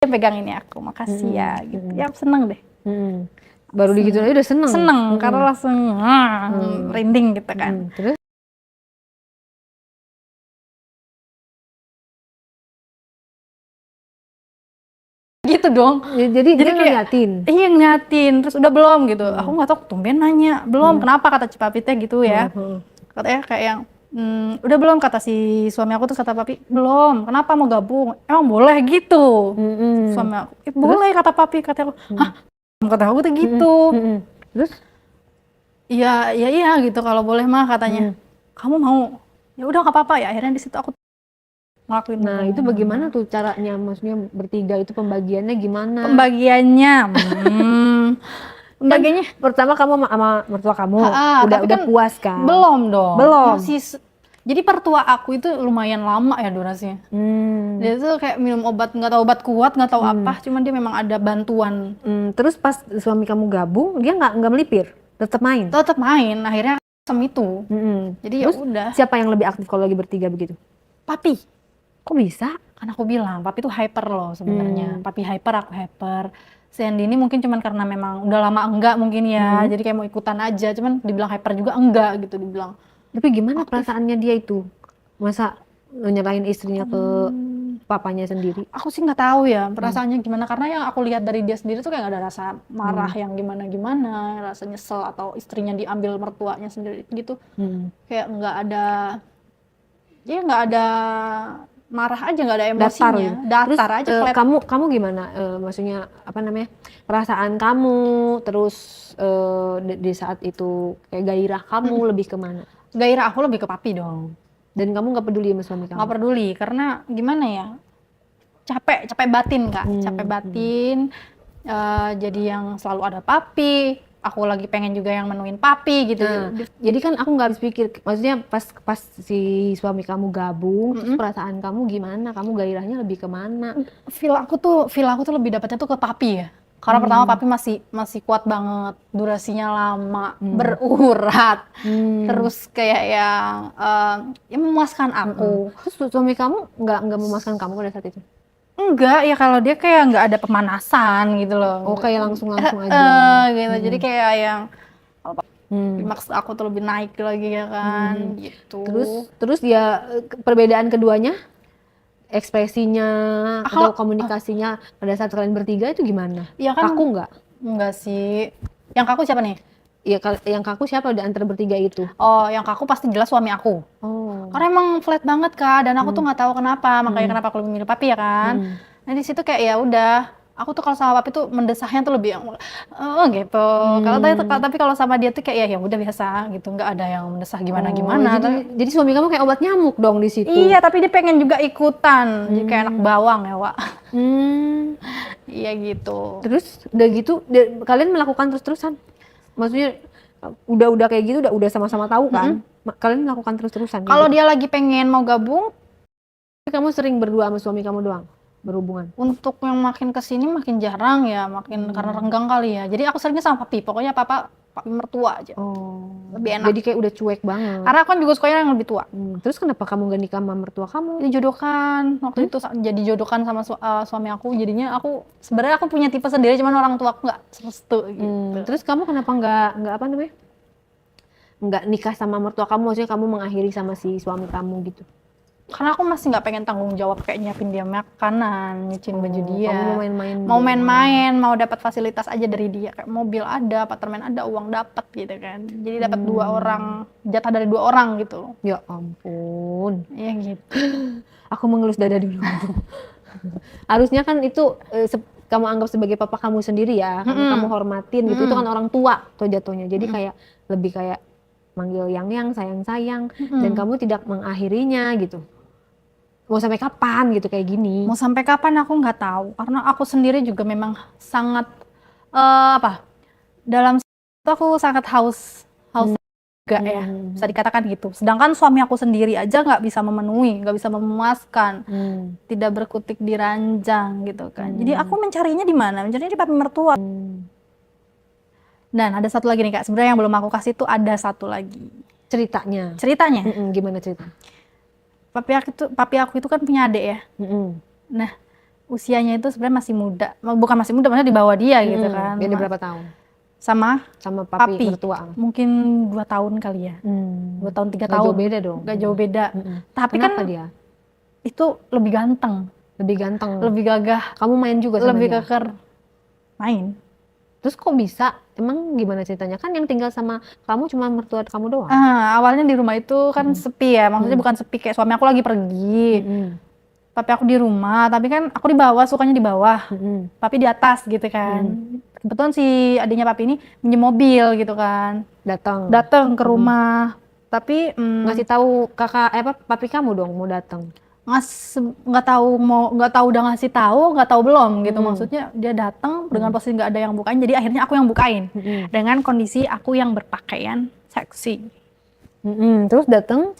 Dia pegang ini aku, makasih ya gitu. Ya aku seneng deh. Baru digituin aja udah seneng. Seneng karena langsung merinding gitu kan. Terus? Gitu dong. Jadi dia ngeliatin? Iya ngeliatin, terus udah belum gitu. Aku nggak tahu, tumben nanya, belum. Kenapa kata Papi teh gitu ya. Katanya kayak yang, udah belum, kata si suami aku. Terus kata Papi, belum. Kenapa mau gabung? Emang boleh gitu. Suami aku, boleh kata Papi. Kata aku, hah? Kata aku tuh gitu. Terus? Iya gitu, kalau boleh mah katanya. Kamu mau? Ya udah nggak apa-apa ya. Akhirnya di situ aku ngelakuin. Nah itu bagaimana tuh caranya, maksudnya bertiga itu pembagiannya gimana? Pembagiannya Pertama kamu sama mertua kamu udah kan puas kan? Belum dong. Belum. Jadi pertua aku itu lumayan lama ya durasinya. Dia tuh kayak minum obat, nggak tahu obat kuat, nggak tahu apa, cuman dia memang ada bantuan. Terus pas suami kamu gabung, dia nggak melipir, tetap main? Tetap main, akhirnya itu. Jadi ya udah. Siapa yang lebih aktif kalau lagi bertiga begitu? Papi. Kok bisa? Kan aku bilang, Papi tuh hyper loh sebenarnya. Papi hyper, aku hyper. Si Andy ini mungkin cuman karena memang udah lama enggak mungkin ya, jadi kayak mau ikutan aja, cuman dibilang hyper juga enggak gitu dibilang. Tapi gimana perasaannya dia itu? Masa nyerahin istrinya ke papanya sendiri? Aku sih nggak tahu ya perasaannya gimana, karena yang aku lihat dari dia sendiri tuh kayak nggak ada rasa marah yang gimana-gimana, rasa nyesel atau istrinya diambil mertuanya sendiri gitu. Kayak nggak ada, ya nggak ada marah aja, nggak ada emosinya, datar aja. Terus kamu gimana? Maksudnya apa namanya, perasaan kamu terus di saat itu kayak gairah kamu lebih kemana? Gairah aku lebih ke Papi dong. Dan kamu nggak peduli sama suami kamu? Nggak peduli, karena gimana ya, capek batin Kak, capek batin. Jadi yang selalu ada Papi, aku lagi pengen juga yang menuin Papi gitu. Jadi kan aku nggak habis pikir, maksudnya pas si suami kamu gabung, terus perasaan kamu gimana? Kamu gairahnya lebih kemana? Feel aku tuh lebih dapatnya tuh ke Papi ya. Karena pertama Papi masih kuat banget, durasinya lama, berurat, terus kayak yang ya memuaskan aku. Terus suami kamu nggak memuaskan kamu pada saat itu? Enggak, ya kalau dia kayak nggak ada pemanasan gitu loh. Oh, kayak langsung aja. Gitu. Jadi kayak yang klimaks aku tuh lebih naik lagi ya kan, gitu. Terus ya perbedaan keduanya, ekspresinya atau komunikasinya pada saat kalian bertiga itu gimana? Ya kan, kaku nggak? Enggak sih. Yang kaku siapa nih? Ya yang kaku siapa di antara bertiga itu? Oh, yang kaku pasti jelas suami aku. Karena emang flat banget Kak, dan aku tuh nggak tahu kenapa, makanya kenapa aku lebih milih Papi ya kan. Nah di situ kayak ya udah, aku tuh kalau sama Papi tuh mendesahnya tuh lebih yang gitu. Tapi kalau sama dia tuh kayak ya udah biasa gitu, nggak ada yang mendesah gimana. Jadi suami kamu kayak obat nyamuk dong di situ. Iya, tapi dia pengen juga ikutan, jadi kayak anak bawang ya Wak. Iya gitu. Terus udah gitu kalian melakukan terus-terusan? Maksudnya udah kayak gitu, udah sama-sama tahu kan? Kalian melakukan terus-terusan? Kalau dia lagi pengen mau gabung, kamu sering berdua sama suami kamu doang berhubungan? Untuk yang makin kesini makin jarang ya, makin karena renggang kali ya. Jadi aku seringnya sama Papi, pokoknya Papi mertua aja. Lebih enak. Jadi kayak udah cuek banget. Karena aku kan juga sukanya yang lebih tua. Terus kenapa kamu gak nikah sama mertua kamu? Dijodohkan waktu itu, jadi jodohkan sama suami aku. Jadinya sebenarnya aku punya tipe sendiri, cuman orang tua aku nggak restu gitu. Terus kamu kenapa nggak apa namanya, nggak nikah sama mertua kamu, maksudnya kamu mengakhiri sama si suami kamu gitu? Karena aku masih nggak pengen tanggung jawab kayak nyiapin dia makanan, nyuciin baju dia. Kamu mau main-main, mau dapat fasilitas aja dari dia, kayak mobil ada, apartemen ada, uang dapat gitu kan. Jadi dapat 2 orang, jatah dari 2 orang gitu. Ya ampun. Iya gitu. Aku mengelus dada dulu. Harusnya kan itu kamu anggap sebagai papa kamu sendiri ya, kamu hormatin gitu. Itu kan orang tua tuh jatuhnya. Jadi kayak lebih kayak manggil yang sayang-sayang, dan kamu tidak mengakhirinya gitu. Mau sampai kapan gitu kayak gini? Mau sampai kapan aku nggak tahu, karena aku sendiri juga memang sangat dalam itu aku sangat haus juga ya, bisa dikatakan gitu. Sedangkan suami aku sendiri aja nggak bisa memenuhi, nggak bisa memuaskan, tidak berkutik di ranjang gitu kan. Jadi aku mencarinya di mana? Mencarinya di Papi mertua. Dan ada satu lagi nih Kak, sebenarnya yang belum aku kasih tuh ada satu lagi. Ceritanya? Gimana cerita? Papi aku itu kan punya adik ya. Nah, usianya itu sebenarnya masih muda, bukan masih muda, maksudnya di bawah dia gitu kan. Beda berapa tahun? Sama Sama papi papi, mertua. mungkin 2 tahun kali ya, 2 tahun 3 Gak tahun. jauh beda dong. Gak jauh beda. Tapi Kenapa kan dia? itu lebih ganteng, Lebih ganteng. lebih gagah, Kamu main juga sama lebih dia? keker. Main. Terus kok bisa? Emang gimana ceritanya? Kan yang tinggal sama kamu cuma mertua kamu doang. Awalnya di rumah itu kan sepi ya, maksudnya bukan sepi kayak suami aku lagi pergi. Tapi aku di rumah, tapi kan aku di bawah, sukanya di bawah. Papi di atas gitu kan. Kebetulan si adiknya papi ini minjem mobil gitu kan. Datang ke rumah. Tapi Ngasih tahu kakak papi kamu dong mau datang. nggak tahu udah ngasih tahu, nggak tahu belum gitu. Maksudnya dia datang dengan posisi nggak ada yang bukain, jadi akhirnya aku yang bukain. Dengan kondisi aku yang berpakaian seksi. Terus datang,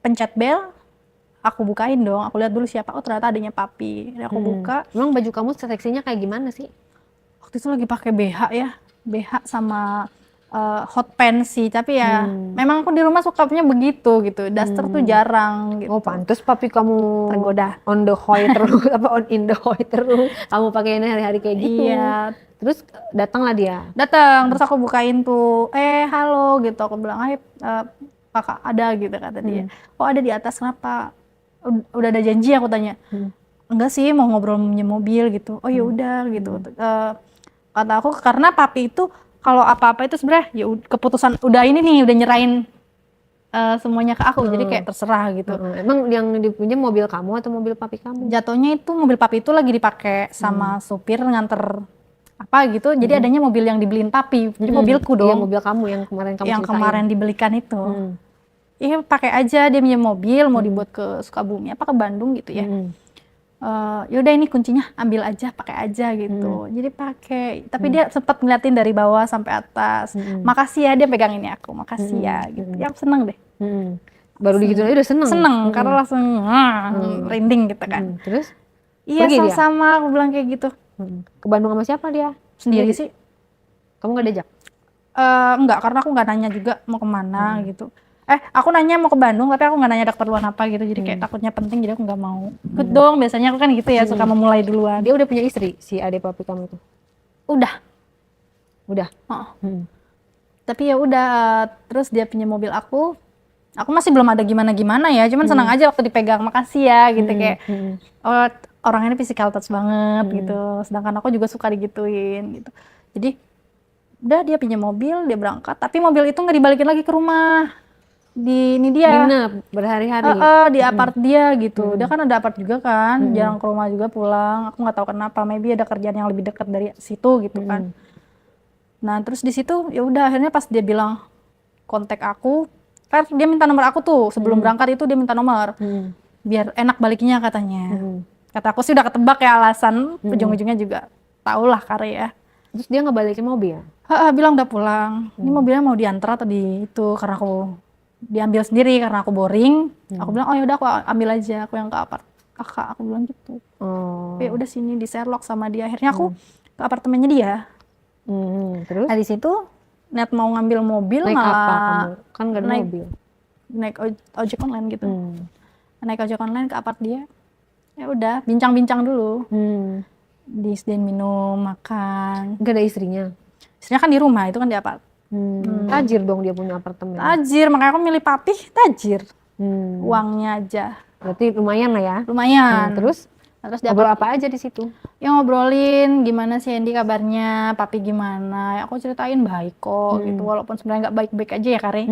pencet bel, aku bukain dong. Aku lihat dulu siapa. Oh ternyata adiknya papi. Jadi aku buka. emang baju kamu seksinya kayak gimana sih? Waktu itu lagi pakai BH ya, BH sama hot pants sih. Tapi ya memang aku di rumah sukanya begitu gitu. Daster tuh jarang gitu. Oh pantes papi kamu Tergoda. on the hoy terus, on in the hoy terus. Kamu pakainya hari-hari kayak gitu. Iya. Terus datanglah dia. Datang, terus aku bukain tuh, halo gitu. Aku bilang, hai kakak ada gitu kata dia. Oh ada di atas, kenapa? Udah ada janji, aku tanya. Enggak sih, mau ngobrol minjem mobil gitu. Oh ya udah gitu. Kata aku karena papi itu kalau apa-apa itu sebenarnya ya keputusan udah ini nih, udah nyerahin semuanya ke aku, jadi kayak terserah gitu. Emang yang dipinjam mobil kamu atau mobil papi kamu? Jatuhnya itu mobil papi itu lagi dipakai sama supir nganter apa gitu, jadi adanya mobil yang dibeliin papi, jadi mobilku dong. Iya, mobil kamu yang kemarin kamu yang ceritain. kemarin dibelikan itu. Iya pakai aja, dia minjem mobil mau dibuat ke Sukabumi apa ke Bandung gitu ya. Yaudah ini kuncinya ambil aja, pakai aja gitu. Jadi pakai, tapi dia sempat ngeliatin dari bawah sampai atas. Makasih ya, dia pegang ini aku, makasih ya gitu. Ya aku seneng deh. Baru digituin aja udah seneng. Seneng karena langsung merinding gitu kan. Terus? Iya sama-sama, aku bilang kayak gitu. Ke Bandung sama siapa dia? Sendiri sih. Kamu gak diajak? Enggak, karena aku nggak nanya juga mau kemana gitu. Aku nanya mau ke Bandung, tapi aku nggak nanya ada keperluan apa gitu. Jadi kayak takutnya penting, jadi aku nggak mau. Ikut dong, biasanya aku kan gitu ya, suka memulai duluan. Dia udah punya istri, si adik papi kamu itu? Udah. Tapi ya udah, terus dia punya mobil aku. Aku masih belum ada gimana-gimana ya, cuman senang aja waktu dipegang, makasih ya gitu kayak. Oh, orangnya physical touch banget gitu. Sedangkan aku juga suka digituin gitu. Jadi udah dia punya mobil, dia berangkat, tapi mobil itu nggak dibalikin lagi ke rumah. Ini dia nginep berhari-hari di apart dia gitu. Dia kan ada apart juga kan, jarang ke rumah juga pulang. Aku nggak tahu kenapa, maybe ada kerjaan yang lebih dekat dari situ gitu kan. Nah terus di situ ya udah akhirnya pas dia bilang kontak aku, kan dia minta nomor aku tuh sebelum berangkat itu, dia minta nomor biar enak baliknya katanya. Kata aku sih udah ketebak ya alasan, ujung-ujungnya juga tau lah karya. Terus dia ngebalikin mobil? Bilang udah pulang. Ini mobilnya mau diantar atau di itu, karena aku diambil sendiri karena aku boring. Aku bilang oh yaudah aku ambil aja, aku yang ke apart kakak, aku bilang gitu. Ya udah sini di Sherlock sama dia. Akhirnya aku ke apartemennya dia. Terus? Nah di situ niat mau ngambil mobil naik malah apa kamu? Kan gak ada mobil. Naik ojek online gitu. Naik ojek online ke apart dia. Ya udah bincang-bincang dulu. Disediain minum, makan. Gak ada istrinya? Istrinya kan di rumah, itu kan di apart. Tajir dong dia punya apartemen. Tajir, makanya aku milih papi tajir. Uangnya aja. Berarti lumayan lah ya. Lumayan. Terus ngobrol apa aja di situ? Ya ngobrolin gimana sih Andy kabarnya, papi gimana. Ya, aku ceritain baik kok gitu, walaupun sebenarnya nggak baik-baik aja ya Kare.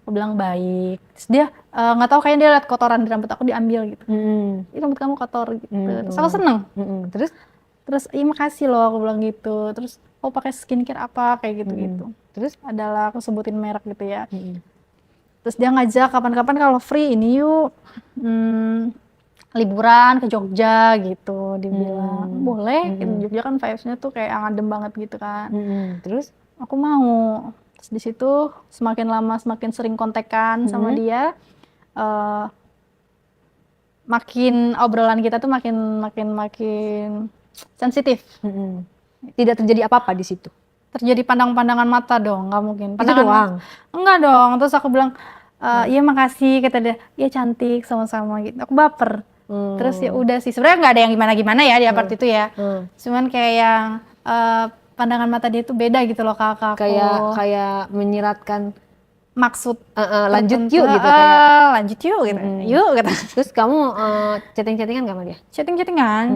Aku bilang baik. Terus dia nggak tahu, kayaknya dia liat kotoran di rambut aku, diambil gitu. Ih, rambut kamu kotor gitu. Terus aku seneng. Terus iya makasih loh, aku bilang gitu. Terus pakai skincare apa kayak gitu-gitu. Terus adalah aku sebutin merek gitu ya. Terus dia ngajak kapan-kapan kalau free ini yuk liburan ke Jogja gitu. Dia bilang boleh, gitu. Jogja kan vibes-nya tuh kayak adem banget gitu kan. Terus aku mau. Terus di situ semakin lama semakin sering kontekan sama dia. Makin obrolan kita tuh makin sensitif. Tidak terjadi apa-apa di situ? Terjadi pandang-pandangan mata dong, nggak mungkin. Itu doang? Enggak dong. Terus aku bilang, iya makasih, kata dia, iya cantik sama-sama gitu. Aku baper. Terus ya udah sih, sebenarnya nggak ada yang gimana-gimana ya di apart itu ya. Cuman kayak yang pandangan mata dia tuh beda gitu loh ke aku. Kayak menyiratkan Maksud lanjut tertentu, yuk gitu kayak. lanjut yuk gitu. Yuk gitu. Terus kamu chatting-chattingan gak sama dia? Chatting-chattingan.